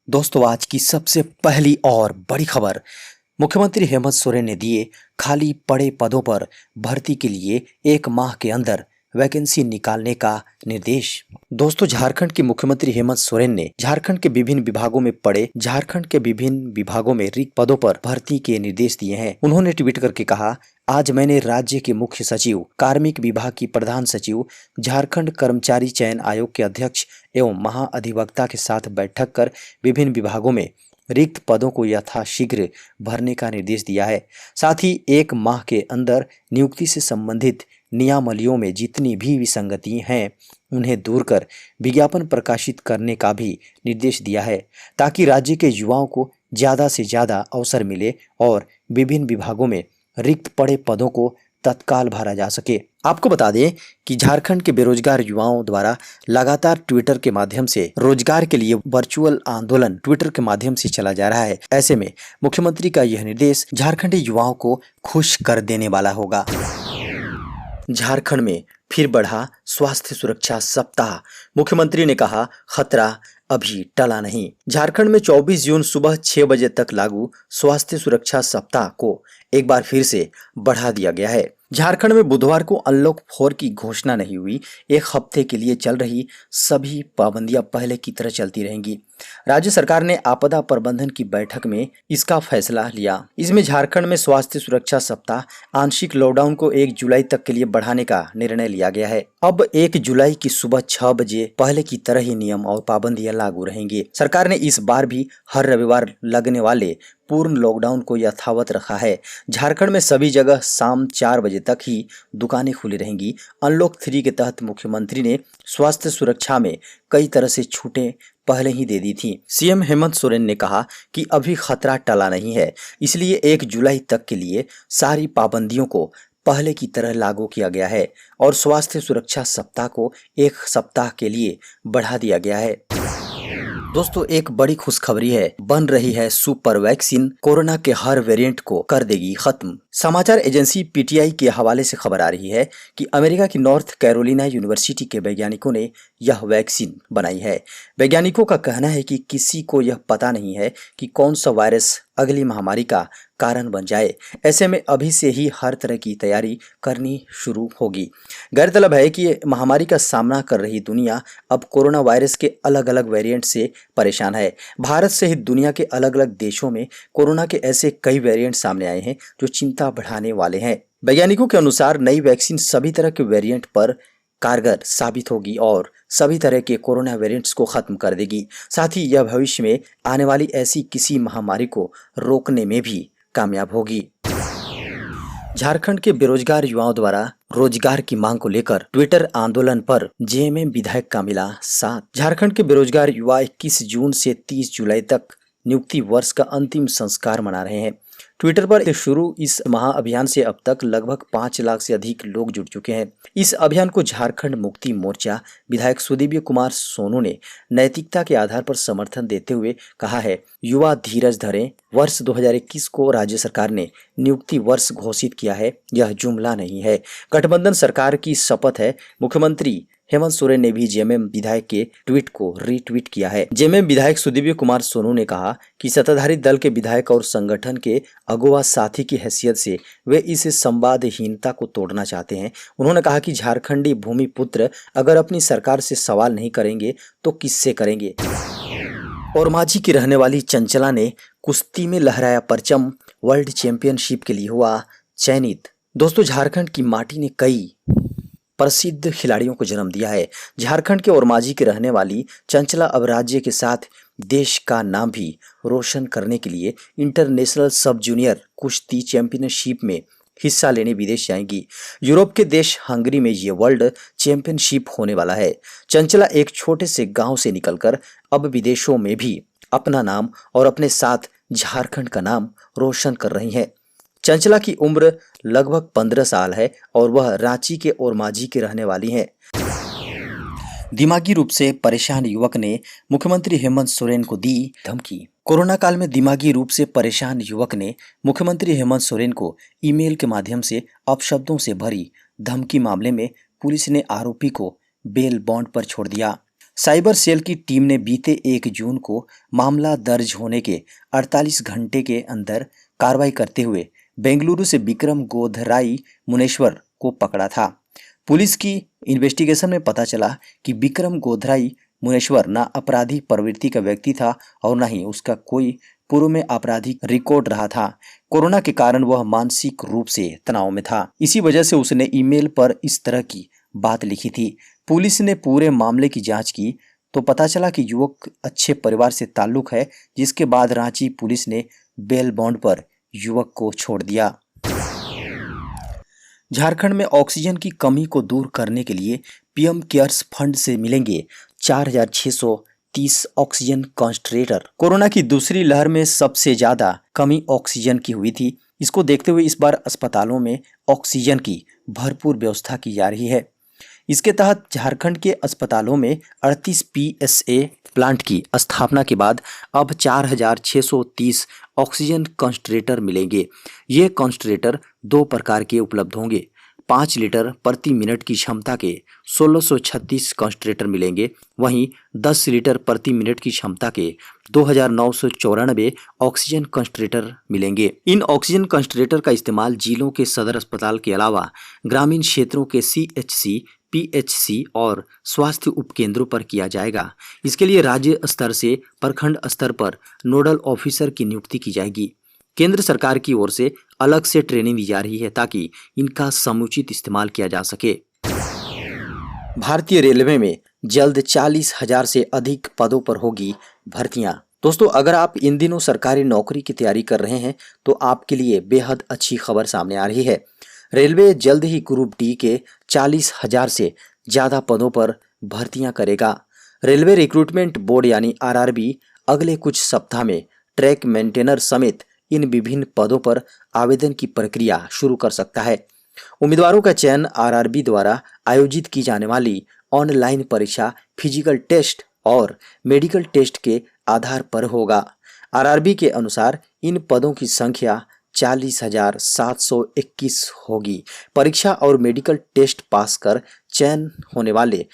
दोस्तों आज की सबसे पहली और बड़ी खबर। मुख्यमंत्री हेमंत सोरेन ने दिए खाली पड़े पदों पर भर्ती के लिए 1 माह के अंदर वैकेंसी निकालने का निर्देश। दोस्तों झारखंड के मुख्यमंत्री हेमंत सोरेन ने झारखंड के विभिन्न विभागों में रिक्त पदों पर भर्ती के निर्देश दिए हैं। उन्होंने ट्वीट करके कहा, आज मैंने राज्य के मुख्य सचिव, कार्मिक विभाग की प्रधान सचिव, झारखंड कर्मचारी चयन आयोग के अध्यक्ष एवं महाअधिवक्ता के साथ बैठक कर विभिन्न विभागों में रिक्त पदों को यथाशीघ्र भरने का निर्देश दिया है। साथ ही 1 माह के अंदर नियुक्ति से संबंधित नियमावलियों में जितनी भी विसंगति हैं उन्हें दूर कर विज्ञापन प्रकाशित करने का भी निर्देश दिया है, ताकि राज्य के युवाओं को ज़्यादा से ज़्यादा अवसर मिले और विभिन्न विभागों में रिक्त पड़े पदों को तत्काल भरा जा सके। आपको बता दें कि झारखंड के बेरोजगार युवाओं द्वारा लगातार ट्विटर के माध्यम से रोजगार के लिए वर्चुअल आंदोलन ट्विटर के माध्यम से चला जा रहा है। ऐसे में मुख्यमंत्री का यह निर्देश झारखंडी युवाओं को खुश कर देने वाला होगा। झारखंड में फिर बढ़ा स्वास्थ्य सुरक्षा सप्ताह। मुख्यमंत्री ने कहा, खतरा अभी टला नहीं। झारखंड में 24 जून सुबह 6 बजे तक लागू स्वास्थ्य सुरक्षा सप्ताह को एक बार फिर से बढ़ा दिया गया है। झारखंड में बुधवार को अनलॉक 4 की घोषणा नहीं हुई। 1 हफ्ते के लिए चल रही सभी पाबंदियां पहले की तरह चलती रहेंगी। राज्य सरकार ने आपदा प्रबंधन की बैठक में इसका फैसला लिया। इसमें झारखंड में स्वास्थ्य सुरक्षा सप्ताह आंशिक लॉकडाउन को 1 जुलाई तक के लिए बढ़ाने का निर्णय लिया गया है। अब 1 जुलाई की सुबह 6 बजे पहले की तरह ही नियम और पाबंदियां लागू रहेंगी। सरकार ने इस बार भी हर रविवार लगने वाले पूर्ण लॉकडाउन को यथावत रखा है। झारखंड में सभी जगह शाम 4 बजे तक ही दुकानें खुली रहेंगी। अनलॉक 3 के तहत मुख्यमंत्री ने स्वास्थ्य सुरक्षा में कई तरह से छूटें पहले ही दे दी थी। सीएम हेमंत सोरेन ने कहा कि अभी खतरा टला नहीं है, इसलिए 1 जुलाई तक के लिए सारी पाबंदियों को पहले की तरह लागू किया गया है और स्वास्थ्य सुरक्षा सप्ताह को 1 सप्ताह के लिए बढ़ा दिया गया है। दोस्तों एक बड़ी खुशखबरी है, बन रही है सुपर वैक्सीन, कोरोना के हर वेरिएंट को कर देगी खत्म। समाचार एजेंसी पीटीआई के हवाले से खबर आ रही है कि अमेरिका की नॉर्थ कैरोलिना यूनिवर्सिटी के वैज्ञानिकों ने यह वैक्सीन बनाई है। वैज्ञानिकों का कहना है कि किसी को यह पता नहीं है कि कौन सा वायरस अगली महामारी का कारण बन जाए। ऐसे में अभी से ही हर तरह की तैयारी करनी शुरू होगी। गौरतलब है कि महामारी का सामना कर रही दुनिया अब कोरोना वायरस के अलग अलग वेरिएंट से परेशान है। भारत सहित दुनिया के अलग अलग देशों में कोरोना के ऐसे कई वेरिएंट सामने आए हैं जो चिंता बढ़ाने वाले हैं। वैज्ञानिकों के अनुसार नई वैक्सीन सभी तरह के वेरिएंट पर कारगर साबित होगी और सभी तरह के कोरोना वेरिएंट्स को खत्म कर देगी। साथ ही यह भविष्य में आने वाली ऐसी किसी महामारी को रोकने में भी कामयाब होगी। झारखंड के बेरोजगार युवाओं द्वारा रोजगार की मांग को लेकर ट्विटर आंदोलन पर जेएमएम विधायक का मिला साथ। झारखंड के बेरोजगार युवा 21 जून से 30 जुलाई तक नियुक्ति वर्ष का अंतिम संस्कार मना रहे हैं। ट्विटर पर शुरू इस महाअभियान से अब तक लगभग 5 लाख से अधिक लोग जुड़ चुके हैं। इस अभियान को झारखंड मुक्ति मोर्चा विधायक सुदीव्य कुमार सोनू ने नैतिकता के आधार पर समर्थन देते हुए कहा है, युवा धीरज धरें। वर्ष 2021 को राज्य सरकार ने नियुक्ति वर्ष घोषित किया है, यह जुमला नहीं है। गठबंधन सरकार की शपथ है। मुख्यमंत्री हेमंत सोरेन ने भी जेएमएम विधायक के ट्वीट को रीट्वीट किया है। जेएमएम विधायक सुदीव्य कुमार सोनू ने कहा कि सत्ताधारी दल के विधायक और संगठन के अगुवा साथी की हैसियत से वे इस संवादहीनता को तोड़ना चाहते हैं। उन्होंने कहा कि झारखंडी भूमिपुत्र अगर अपनी सरकार से सवाल नहीं करेंगे तो किससे करेंगे। ओरमांझी की रहने वाली चंचला ने कुश्ती में लहराया परचम, वर्ल्ड चैंपियनशिप के लिए हुआ चयनित। दोस्तों झारखंड की माटी ने कई प्रसिद्ध खिलाड़ियों को जन्म दिया है। झारखंड के ओरमांझी की रहने वाली चंचला अब राज्य के साथ देश का नाम भी रोशन करने के लिए इंटरनेशनल सब जूनियर कुश्ती चैंपियनशिप में हिस्सा लेने विदेश जाएंगी। यूरोप के देश हंगरी में ये वर्ल्ड चैंपियनशिप होने वाला है। चंचला एक छोटे से गांव से निकलकर अब विदेशों में भी अपना नाम और अपने साथ झारखंड का नाम रोशन कर रही हैं। चंचला की उम्र लगभग 15 साल है और वह रांची के ओरमांझी की रहने वाली हैं। दिमागी रूप से परेशान युवक ने मुख्यमंत्री हेमंत सोरेन को दी धमकी। कोरोना काल में दिमागी रूप से परेशान युवक ने मुख्यमंत्री हेमंत सोरेन को ईमेल के माध्यम से अपशब्दों से भरी धमकी मामले में पुलिस ने आरोपी को बेल बॉन्ड पर छोड़ दिया। साइबर सेल की टीम ने बीते 1 जून को मामला दर्ज होने के 48 घंटे के अंदर कार्रवाई करते हुए बेंगलुरु से विक्रम गोधराई मुनेश्वर को पकड़ा था। पुलिस की इन्वेस्टिगेशन में पता चला कि विक्रम गोधराई मुनेश्वर न आपराधिक प्रवृत्ति का व्यक्ति था और न ही उसका कोई पूर्व में आपराधिक रिकॉर्ड रहा था। कोरोना के कारण वह मानसिक रूप से तनाव में था। इसी वजह से उसने ईमेल पर इस तरह की बात लिखी थी। पुलिस ने पूरे मामले की जांच की तो पता चला कि युवक अच्छे परिवार से ताल्लुक है, जिसके बाद रांची पुलिस ने बेल बॉन्ड पर युवक को छोड़ दिया। झारखंड में ऑक्सीजन की कमी को दूर करने के लिए पीएम केयर्स फंड से मिलेंगे 4,630 ऑक्सीजन कंसंट्रेटर। कोरोना की दूसरी लहर में सबसे ज्यादा कमी ऑक्सीजन की हुई थी। इसको देखते हुए इस बार अस्पतालों में ऑक्सीजन की भरपूर व्यवस्था की जा रही है। इसके तहत झारखंड के अस्पतालों में 38 PSA प्लांट की स्थापना के बाद अब 4,630 ऑक्सीजन कंसंट्रेटर मिलेंगे। ये कंसंट्रेटर 2 प्रकार के उपलब्ध होंगे। 5 लीटर प्रति मिनट की क्षमता के 1636 कंसंट्रेटर मिलेंगे। वहीं 10 लीटर प्रति मिनट की क्षमता के 2,994 ऑक्सीजन कंसंट्रेटर मिलेंगे। इन ऑक्सीजन कंसंट्रेटर का इस्तेमाल जिलों के सदर अस्पताल के अलावा ग्रामीण क्षेत्रों के CHC, PHC और स्वास्थ्य उपकेंद्रों पर किया जाएगा। इसके लिए राज्य स्तर से प्रखंड स्तर पर नोडल ऑफिसर की नियुक्ति की जाएगी। केंद्र सरकार की ओर से अलग से ट्रेनिंग दी जा रही है ताकि इनका समुचित इस्तेमाल किया जा सके। भारतीय रेलवे में जल्द 40,000 से अधिक पदों पर होगी भर्तियां। दोस्तों, अगर आप इन दिनों सरकारी नौकरी की तैयारी कर रहे हैं तो आपके लिए बेहद अच्छी खबर सामने आ रही है। रेलवे जल्द ही ग्रुप डी के 40,000 से ज्यादा पदों पर भर्तियां करेगा। रेलवे रिक्रूटमेंट बोर्ड यानी RRB अगले कुछ सप्ताह में ट्रैक मेंटेनर समेत इन विभिन्न पदों पर आवेदन की प्रक्रिया शुरू कर सकता है। उम्मीदवारों का चयन RRB द्वारा आयोजित की जाने वाली ऑनलाइन परीक्षा, फिजिकल टेस्ट और मेडिकल टेस्ट के आधार पर होगा। RRB के अनुसार इन पदों की संख्या 40,721 होगी। परीक्षा और मेडिकल टेस्ट पास कर चयन होने वाले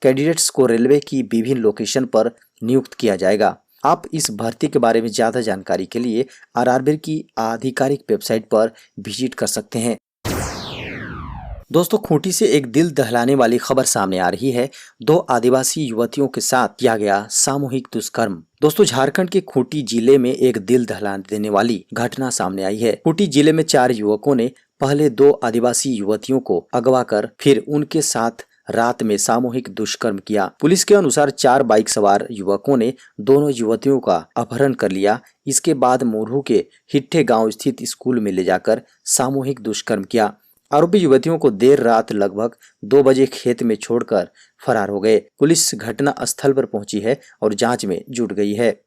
कैंडिडेट्स को रेलवे की विभिन्न लोकेशन पर नियुक्त किया जाएगा। आप इस भर्ती के बारे में ज़्यादा जानकारी के लिए RRB की आधिकारिक वेबसाइट पर विजिट कर सकते हैं। दोस्तों, खूंटी से एक दिल दहलाने वाली खबर सामने आ रही है। 2 आदिवासी युवतियों के साथ किया गया सामूहिक दुष्कर्म। दोस्तों, झारखंड के खूंटी जिले में एक दिल दहला देने वाली घटना सामने आई है। खूंटी जिले में 4 युवकों ने पहले 2 आदिवासी युवतियों को अगवा कर फिर उनके साथ रात में सामूहिक दुष्कर्म किया। पुलिस के अनुसार 4 बाइक सवार युवकों ने दोनों युवतियों का अपहरण कर लिया। इसके बाद मोरहू के हिट्ठे गांव स्थित स्कूल में ले जाकर सामूहिक दुष्कर्म किया। आरोपी युवतियों को देर रात लगभग 2 बजे खेत में छोड़कर फरार हो गए। पुलिस घटना स्थल पर पहुंची है और जांच में जुट गई है।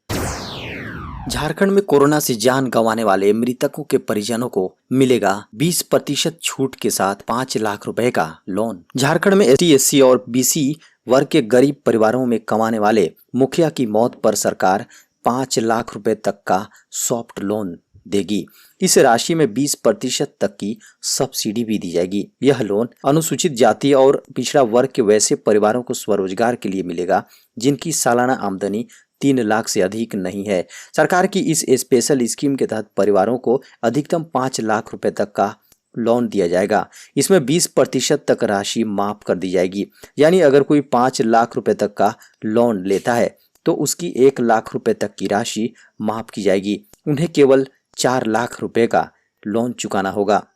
झारखंड में कोरोना से जान गंवाने वाले मृतकों के परिजनों को मिलेगा 20% छूट के साथ 5 लाख रुपए का लोन। झारखंड में ST, SC और BC वर्ग के गरीब परिवारों में कमाने वाले मुखिया की मौत पर सरकार 5 लाख रुपए तक का सॉफ्ट लोन देगी। इस राशि में 20% तक की सब्सिडी भी दी जाएगी। यह लोन अनुसूचित जाति और पिछड़ा वर्ग के वैसे परिवारों को स्वरोजगार के लिए मिलेगा जिनकी सालाना आमदनी 3 लाख से अधिक नहीं है। सरकार की इस स्पेशल स्कीम के तहत परिवारों को अधिकतम 5 लाख रुपए तक का लोन दिया जाएगा। इसमें 20% तक राशि माफ कर दी जाएगी। यानी अगर कोई 5 लाख रुपए तक का लोन लेता है तो उसकी 1 लाख रुपए तक की राशि माफ की जाएगी। उन्हें केवल 4 लाख रुपए का लोन चुकाना होगा।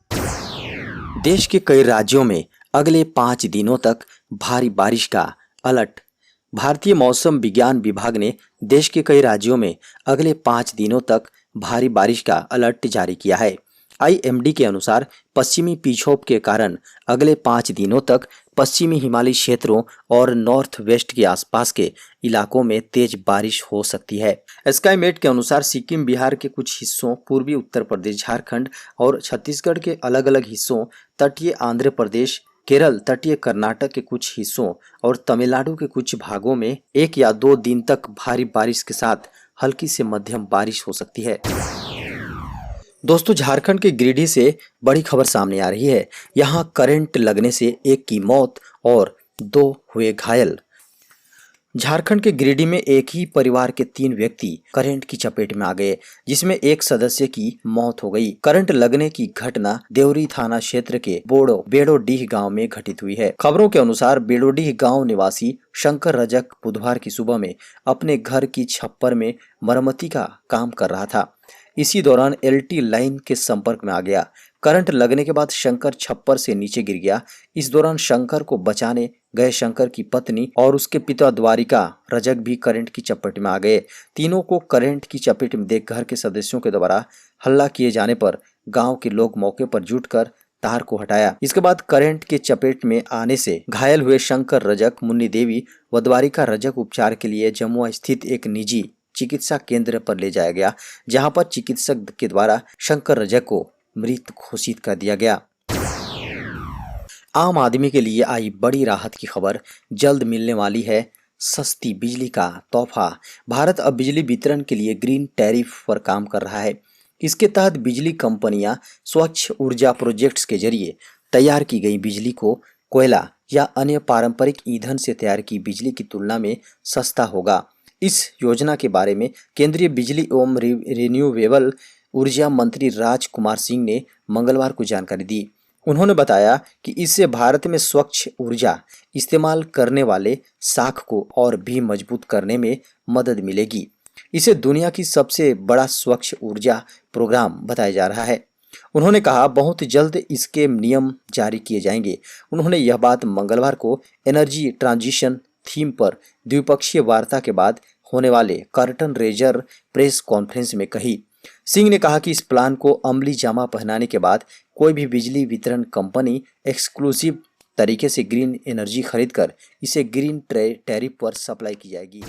देश के कई राज्यों में अगले 5 दिनों तक भारी बारिश का अलर्ट। भारतीय मौसम विज्ञान विभाग ने देश के कई राज्यों में अगले 5 दिनों तक भारी बारिश का अलर्ट जारी किया है। IMD के अनुसार पश्चिमी विक्षोभ के कारण अगले 5 दिनों तक पश्चिमी हिमालयी क्षेत्रों और नॉर्थ वेस्ट के आसपास के इलाकों में तेज बारिश हो सकती है। स्काईमेट के अनुसार सिक्किम, बिहार के कुछ हिस्सों, पूर्वी उत्तर प्रदेश, झारखंड और छत्तीसगढ़ के अलग अलग हिस्सों, तटीय आंध्र प्रदेश, केरल, तटीय कर्नाटक के कुछ हिस्सों और तमिलनाडु के कुछ भागों में 1 या 2 दिन तक भारी बारिश के साथ हल्की से मध्यम बारिश हो सकती है। दोस्तों, झारखंड के गिरिडीह से बड़ी खबर सामने आ रही है। यहाँ करंट लगने से 1 की मौत और 2 हुए घायल। झारखंड के गिरिडीह में एक ही परिवार के 3 व्यक्ति करंट की चपेट में आ गए, जिसमें एक सदस्य की मौत हो गई। करंट लगने की घटना देवरी थाना क्षेत्र के बेड़ोडीह गांव में घटित हुई है। खबरों के अनुसार बेड़ोडीह गांव निवासी शंकर रजक बुधवार की सुबह में अपने घर की छप्पर में मरम्मती का काम कर रहा था। इसी दौरान एलटी लाइन के संपर्क में आ गया। करंट लगने के बाद शंकर छप्पर से नीचे गिर गया। इस दौरान शंकर को बचाने गए शंकर की पत्नी और उसके पिता द्वारिका रजक भी करंट की चपेट में आ गए। तीनों को करंट की चपेट में देख घर के सदस्यों के द्वारा हल्ला किए जाने पर गांव के लोग मौके पर जुटकर तार को हटाया। इसके बाद करंट के चपेट में आने से घायल हुए शंकर रजक, मुन्नी देवी व द्वारिका रजक उपचार के लिए जमुआ स्थित एक निजी चिकित्सा केंद्र पर ले जाया गया, जहां पर चिकित्सक के द्वारा शंकर रजक को मृत घोषित कर दिया गया। आम आदमी के लिए आई बड़ी राहत की खबर, जल्द मिलने वाली है सस्ती बिजली का तोहफा। भारत अब बिजली वितरण के लिए ग्रीन टैरिफ पर काम कर रहा है। इसके तहत बिजली कंपनियां स्वच्छ ऊर्जा प्रोजेक्ट्स के जरिए तैयार की गई बिजली को कोयला या अन्य पारंपरिक ईंधन से तैयार की बिजली की तुलना में सस्ता होगा। इस योजना के बारे में केंद्रीय बिजली एवं रिन्यूएबल ऊर्जा मंत्री राज कुमार सिंह ने मंगलवार को जानकारी दी। उन्होंने बताया कि इससे भारत में स्वच्छ ऊर्जा इस्तेमाल करने वाले साख को और भी मजबूत करने में मदद मिलेगी। इसे दुनिया की सबसे बड़ा स्वच्छ ऊर्जा प्रोग्राम बताया जा रहा है। उन्होंने कहा बहुत जल्द इसके नियम जारी किए जाएंगे। उन्होंने यह बात मंगलवार को एनर्जी ट्रांजिशन थीम पर द्विपक्षीय वार्ता के बाद होने वाले कर्टन रेजर प्रेस कॉन्फ्रेंस में कही। सिंह ने कहा कि इस प्लान को अमली जामा पहनाने के बाद कोई भी बिजली वितरण कंपनी एक्सक्लूसिव तरीके से ग्रीन एनर्जी खरीदकर इसे ग्रीन टैरिफ पर सप्लाई की जाएगी।